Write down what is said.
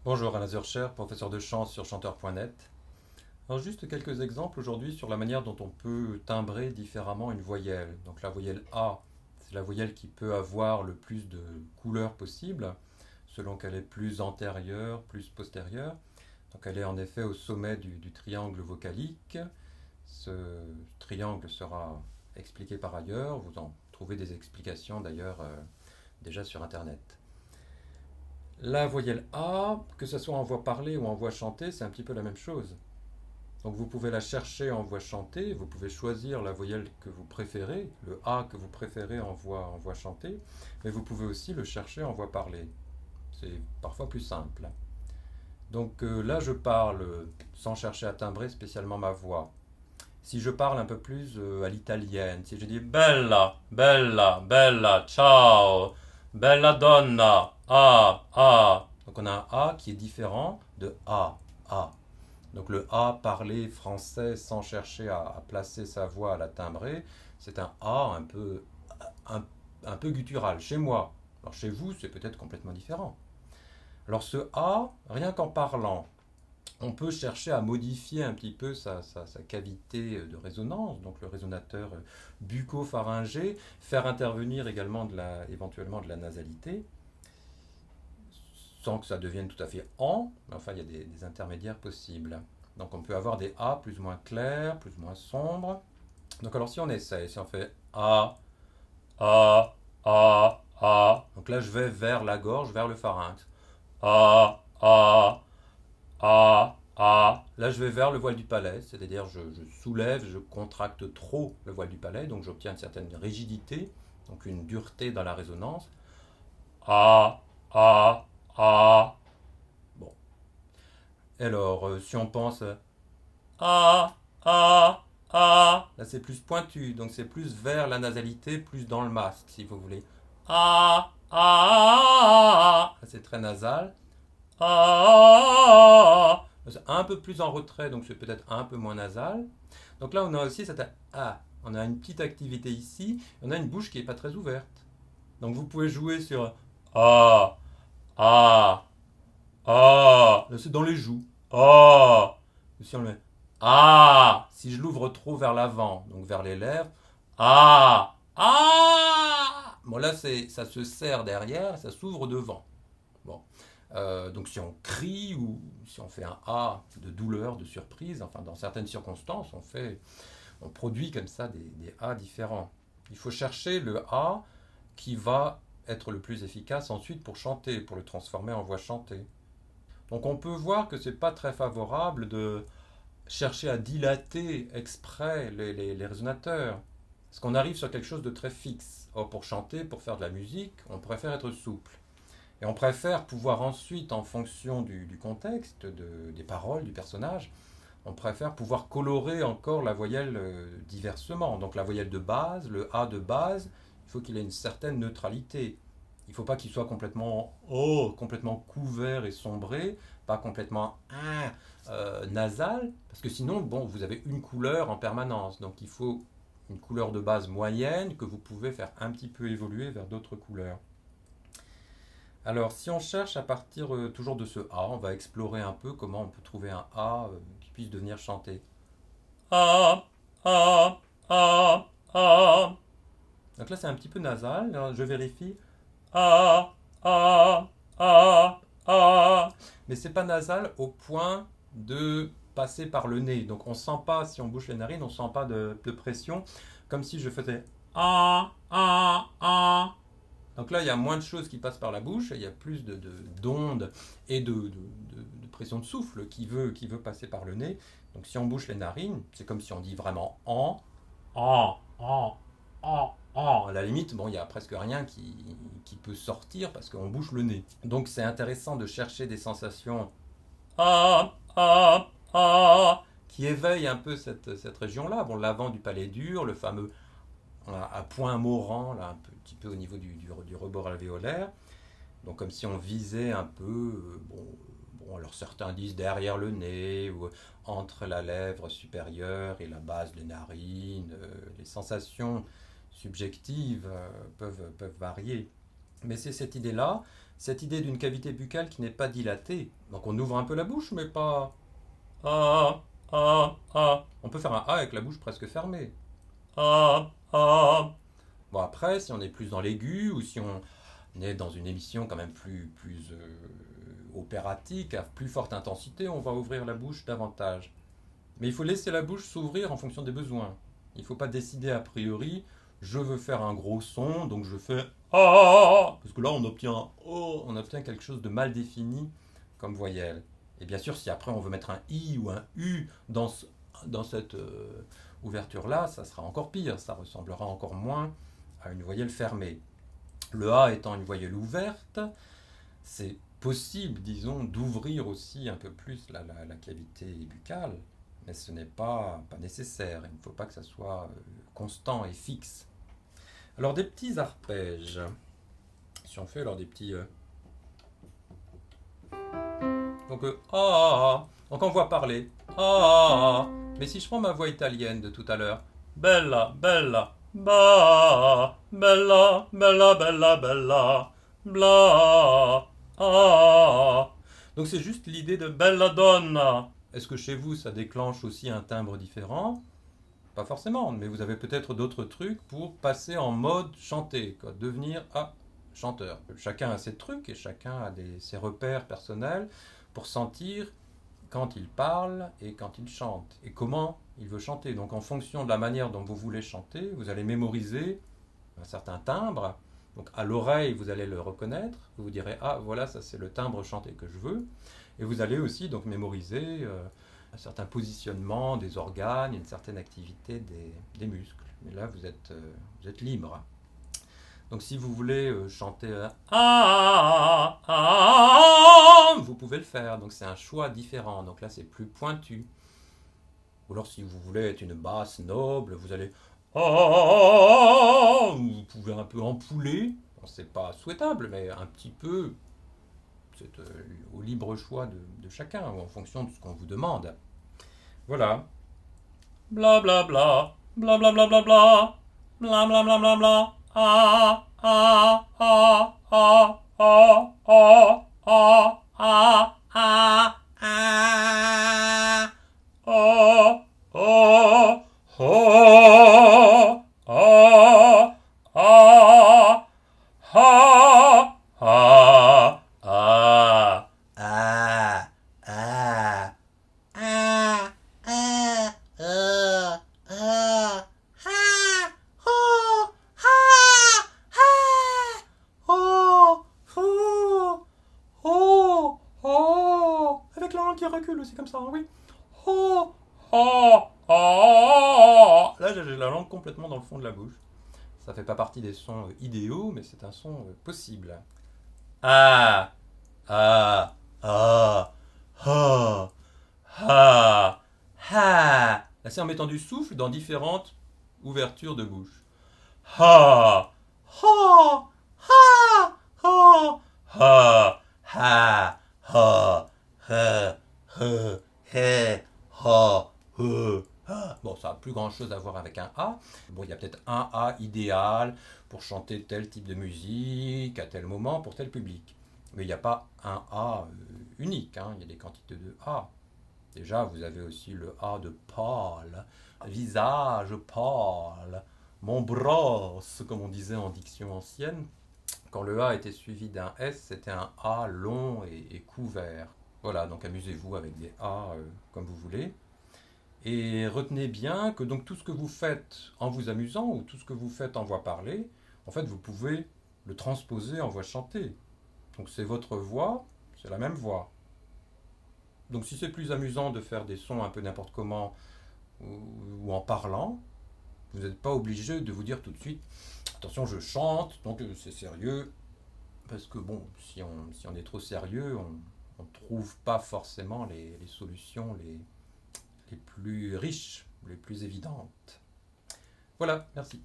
Bonjour, Alain Zurcher, professeur de chant sur chanteur.net. Alors juste quelques exemples aujourd'hui sur la manière dont on peut timbrer différemment une voyelle. Donc la voyelle A, c'est la voyelle qui peut avoir le plus de couleurs possible, selon qu'elle est plus antérieure, plus postérieure. Donc elle est en effet au sommet du triangle vocalique. Ce triangle sera expliqué par ailleurs, vous en trouvez des explications d'ailleurs déjà sur Internet. La voyelle A, que ce soit en voix parlée ou en voix chantée, c'est un petit peu la même chose. Donc vous pouvez la chercher en voix chantée, vous pouvez choisir la voyelle que vous préférez, le A que vous préférez en voix chantée, mais vous pouvez aussi le chercher en voix parlée. C'est parfois plus simple. Donc là, je parle sans chercher à timbrer spécialement ma voix. Si je parle un peu plus à l'italienne, si je dis bella, bella, bella, ciao, bella donna, ah. Donc on a un A qui est différent de A. Donc le A parlé français sans chercher à placer sa voix à la timbrer, c'est un A un, un peu guttural chez moi. Alors chez vous, c'est peut-être complètement différent. Alors ce A, rien qu'en parlant, on peut chercher à modifier un petit peu sa cavité de résonance, donc le résonateur bucco-pharyngé, faire intervenir également éventuellement de la nasalité, sans que ça devienne tout à fait en, mais enfin il y a des intermédiaires possibles. Donc on peut avoir des A plus ou moins clairs, plus ou moins sombres. Donc alors si on essaye, si on fait A, A. Donc là je vais vers la gorge, vers le pharynx. A. Là je vais vers le voile du palais, c'est-à-dire je soulève, je contracte trop le voile du palais, donc j'obtiens une certaine rigidité, donc une dureté dans la résonance. A, A. Bon. Alors si on pense A, là c'est plus pointu, donc c'est plus vers la nasalité, plus dans le masque, si vous voulez. Là c'est très nasal. C'est un peu plus en retrait, donc c'est peut-être un peu moins nasal. Donc là on a aussi cette A. On a une petite activité ici, on a une bouche qui n'est pas très ouverte. Donc vous pouvez jouer sur A, A, Là c'est dans les joues. Si on le met si je l'ouvre trop vers l'avant, donc vers les lèvres, bon là ça se serre derrière, ça s'ouvre devant. Bon. Donc si on crie ou si on fait un A de douleur, de surprise, enfin dans certaines circonstances, on produit comme ça des A différents. Il faut chercher le A qui va être le plus efficace ensuite pour chanter, pour le transformer en voix chantée. Donc on peut voir que c'est pas très favorable de chercher à dilater exprès les résonateurs. Parce qu'on arrive sur quelque chose de très fixe. Or, pour chanter, pour faire de la musique, on préfère être souple. Et on préfère pouvoir ensuite, en fonction du contexte, des paroles, du personnage, on préfère pouvoir colorer encore la voyelle diversement. Donc la voyelle de base, le A de base, il faut qu'il ait une certaine neutralité. Il ne faut pas qu'il soit complètement couvert et sombré, pas complètement nasal, parce que sinon, bon, vous avez une couleur en permanence. Donc il faut une couleur de base moyenne que vous pouvez faire un petit peu évoluer vers d'autres couleurs. Alors, si on cherche à partir toujours de ce A, on va explorer un peu comment on peut trouver un A qui puisse devenir chanté. A, A, A. Donc là, c'est un petit peu nasal. Alors, je vérifie. A, A, A. Mais c'est pas nasal au point de passer par le nez. Donc on sent pas, si on bouche les narines, on sent pas de pression, comme si je faisais A. Donc là, il y a moins de choses qui passent par la bouche, il y a plus d'ondes et de pression de souffle qui veut passer par le nez. Donc si on bouche les narines, c'est comme si on dit vraiment en. À la limite, bon, il n'y a presque rien qui peut sortir parce qu'on bouche le nez. Donc c'est intéressant de chercher des sensations qui éveillent un peu cette région-là. Bon, l'avant du palais dur, le fameux à point morant, là, un petit peu au niveau du rebord alvéolaire. Donc comme si on visait un peu, alors certains disent derrière le nez, ou entre la lèvre supérieure et la base des narines. Les sensations subjectives peuvent varier. Mais c'est cette idée-là, cette idée d'une cavité buccale qui n'est pas dilatée. Donc on ouvre un peu la bouche, mais pas ah, ah. On peut faire un A avec la bouche presque fermée. Ah, ah. Bon, après, si on est plus dans l'aigu ou si on est dans une émission quand même plus opératique, à plus forte intensité, on va ouvrir la bouche davantage. Mais il faut laisser la bouche s'ouvrir en fonction des besoins. Il ne faut pas décider a priori, je veux faire un gros son, donc je fais ah, parce que là on obtient un oh, on obtient quelque chose de mal défini comme voyelle. Et bien sûr, si après on veut mettre un i ou un u dans cette ouverture-là, ça sera encore pire, ça ressemblera encore moins à une voyelle fermée. Le A étant une voyelle ouverte, c'est possible, disons, d'ouvrir aussi un peu plus la cavité buccale, mais ce n'est pas nécessaire. Il ne faut pas que ça soit constant et fixe. Alors des petits arpèges. Si on fait alors des petits... Donc donc on voit parler. Mais si je prends ma voix italienne de tout à l'heure. Bella, bella, ba, bella, bella, bella, bella, bla, Donc c'est juste l'idée de bella donna. Est-ce que chez vous ça déclenche aussi un timbre différent? Pas forcément, mais vous avez peut-être d'autres trucs pour passer en mode chanter, quoi, devenir chanteur. Chacun a ses trucs et chacun a ses repères personnels pour sentir quand il parle et quand il chante et comment il veut chanter. Donc en fonction de la manière dont vous voulez chanter, vous allez mémoriser un certain timbre. Donc à l'oreille, vous allez le reconnaître. Vous vous direz ah voilà, ça c'est le timbre chanté que je veux. Et vous allez aussi donc mémoriser un certain positionnement des organes, une certaine activité des muscles. Mais là vous êtes libre. Donc si vous voulez chanter vous pouvez le faire. Donc c'est un choix différent. Donc là c'est plus pointu. Ou alors si vous voulez être une basse noble, vous allez vous pouvez un peu empouler. Bon, c'est pas souhaitable, mais un petit peu. C'est au libre choix de chacun ou en fonction de ce qu'on vous demande. Voilà. Bla bla bla. Bla bla bla bla bla. Bla bla bla bla bla. Avec la langue qui recule aussi comme ça, oui. Là, j'ai la langue complètement dans le fond de la bouche. Ça fait pas partie des sons idéaux, mais c'est un son possible. Ah, ah, ah, ah, ah, ah. Là, c'est en mettant du souffle dans différentes ouvertures de bouche. Ha, ha, ha, ha, ha, ha, ha, ha, ha, ha. Bon, ça n'a plus grand chose à voir avec un A. Bon, il y a peut-être un A idéal pour chanter tel type de musique, à tel moment, pour tel public. Mais il n'y a pas un A unique, hein. Il y a des quantités de A. Déjà, vous avez aussi le A de pâle, visage pâle, mon brosse, comme on disait en diction ancienne. Quand le A était suivi d'un S, c'était un A long et couvert. Voilà, donc amusez-vous avec des A comme vous voulez. Et retenez bien que donc tout ce que vous faites en vous amusant ou tout ce que vous faites en voix parlée, en fait vous pouvez le transposer en voix chantée. Donc c'est votre voix, c'est la même voix. Donc si c'est plus amusant de faire des sons un peu n'importe comment ou en parlant, vous n'êtes pas obligé de vous dire tout de suite attention je chante, donc c'est sérieux. Parce que bon, si on est trop sérieux, on ne trouve pas forcément les solutions les plus riches, les plus évidentes. Voilà, merci.